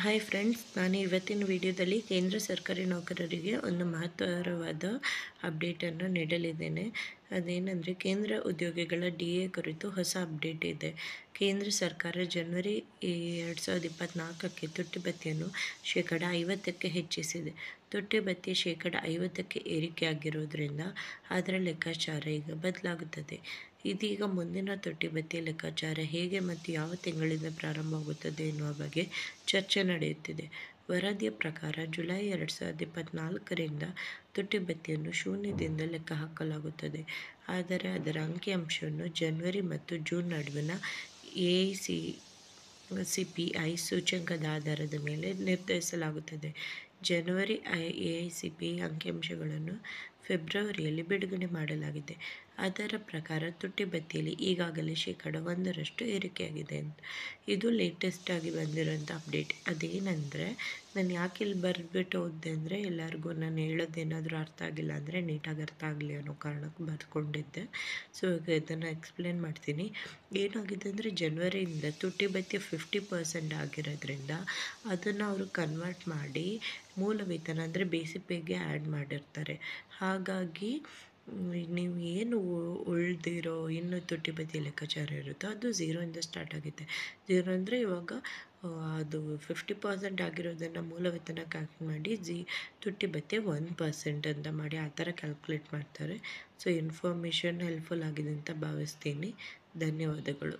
Hi friends, ನಾನು ಇವತ್ತಿನ ವಿಡಿಯೋದಲ್ಲಿ ಕೇಂದ್ರ ಸರ್ಕಾರಿ ನೌಕರರಿಗೆ ಒಂದು ಮಹತ್ತರವಾದ ಅಪ್ಡೇಟನ್ನು ನೀಡಲಿದ್ದೇನೆ. ಅದೇನೆಂದರೆ, ಕೇಂದ್ರ ಉದ್ಯೋಗಿಗಳ DA ಕುರಿತು ಹೊಸ ಅಪ್ಡೇಟ್ ಇದೆ. ಕೇಂದ್ರ ಸರ್ಕಾರ ಜನವರಿ 2024ಕ್ಕೆ ತುಟ್ಟಿ ಭತ್ಯೆಯನ್ನು 50%ಕ್ಕೆ ಹೆಚ್ಚಿಸಿದೆ. ತುಟ್ಟಿ ಭತ್ಯೆ 50%ಕ್ಕೆ ಏರಿಕೆಯಾಗಿರುವುದರಿಂದ ಅದರ ಲೆಕ್ಕಾಚಾರ ಈಗ ಬದಲಾಗುತ್ತದೆ. ಇದೀಗ ಮುಂದಿನ ತುಟ್ಟಿ ಭತ್ಯೆ ಲೆಕ್ಕಾಚಾರ ಹೇಗೆ ಮತ್ತು ಯಾವ ತಿಂಗಳಿಂದ ಪ್ರಾರಂಭವಾಗುತ್ತದೆ ಎನ್ನುವ ಬಗ್ಗೆ ಚರ್ಚೆ ನಡೆಯುತ್ತಿದೆ. ವರದಿಯ ಪ್ರಕಾರ ಜುಲೈ 2024ರಿಂದ ತುಟ್ಟಿ ಭತ್ಯೆಯನ್ನು ಶೂನ್ಯದಿಂದ ಲೆಕ್ಕ ಹಾಕಲಾಗುತ್ತದೆ. ಆದರೆ ಅದರ ಅಂಕಿಅಂಶವನ್ನು ಜನವರಿ ಮತ್ತು ಜೂನ್ ನಡುವಿನ AICPI ಸೂಚ್ಯಂಕದ ಆಧಾರದ ಮೇಲೆ ನಿರ್ಧರಿಸಲಾಗುತ್ತದೆ. ಜನವರಿ AICPI ಅಂಕಿಅಂಶಗಳನ್ನು ಫೆಬ್ರವರಿಯಲ್ಲಿ ಬಿಡುಗಡೆ ಮಾಡಲಾಗಿದೆ. ಅದರ ಪ್ರಕಾರ ತುಟ್ಟಿ ಭತ್ಯೆಯಲ್ಲಿ ಈಗಾಗಲೇ 1% ಏರಿಕೆಯಾಗಿದೆ. ಇದು ಲೇಟೆಸ್ಟ್ ಆಗಿ ಬಂದಿರೋಂಥ ಅಪ್ಡೇಟ್. ಅದೇನೆಂದರೆ, ನಾನು ಯಾಕೆ ಇಲ್ಲಿ ಬರೆದ್ಬಿಟ್ಟು ಓದಿದೆ ಅಂದರೆ, ಎಲ್ಲರಿಗೂ ನಾನು ಹೇಳೋದೇನಾದರೂ ಅರ್ಥ ಆಗಿಲ್ಲ ಅಂದರೆ ನೀಟಾಗಿ ಅರ್ಥ ಆಗಲಿ ಅನ್ನೋ ಕಾರಣಕ್ಕೆ ಬರ್ಕೊಂಡಿದ್ದೆ. ಸೊ ಈಗ ಇದನ್ನು ಎಕ್ಸ್ಪ್ಲೇನ್ ಮಾಡ್ತೀನಿ. ಏನಾಗಿದೆ ಅಂದರೆ, ಜನವರಿಯಿಂದ ತುಟ್ಟಿ ಭತ್ಯೆ 50% ಆಗಿರೋದ್ರಿಂದ ಅದನ್ನು ಅವರು ಕನ್ವರ್ಟ್ ಮಾಡಿ ಮೂಲ ವೇತನ ಅಂದರೆ ಬೇಸಿಕ್ ಪೇಗೆ ಆ್ಯಡ್ ಮಾಡಿರ್ತಾರೆ. ಹಾಗಾಗಿ ನೀವು ಏನು ಉಳಿದಿರೋ ಇನ್ನು ತುಟ್ಟಿ ಭತ್ಯೆ ಲೆಕ್ಕಾಚಾರ ಇರುತ್ತೋ ಅದು 0ಇಂದ ಸ್ಟಾರ್ಟ್ ಆಗುತ್ತೆ. 0 ಅಂದರೆ ಇವಾಗ ಅದು 50% ಆಗಿರೋದನ್ನು ಮೂಲ ವೇತನಕ್ಕೆ ಹಾಕಿ ಮಾಡಿ ತುಟ್ಟಿ ಭತ್ಯೆ 1% ಅಂತ ಮಾಡಿ ಆ ಥರ ಕ್ಯಾಲ್ಕುಲೇಟ್ ಮಾಡ್ತಾರೆ. ಸೊ ಇನ್ಫಾರ್ಮೇಷನ್ ಹೆಲ್ಪ್ಫುಲ್ ಆಗಿದೆ ಅಂತ ಭಾವಿಸ್ತೀನಿ. ಧನ್ಯವಾದಗಳು.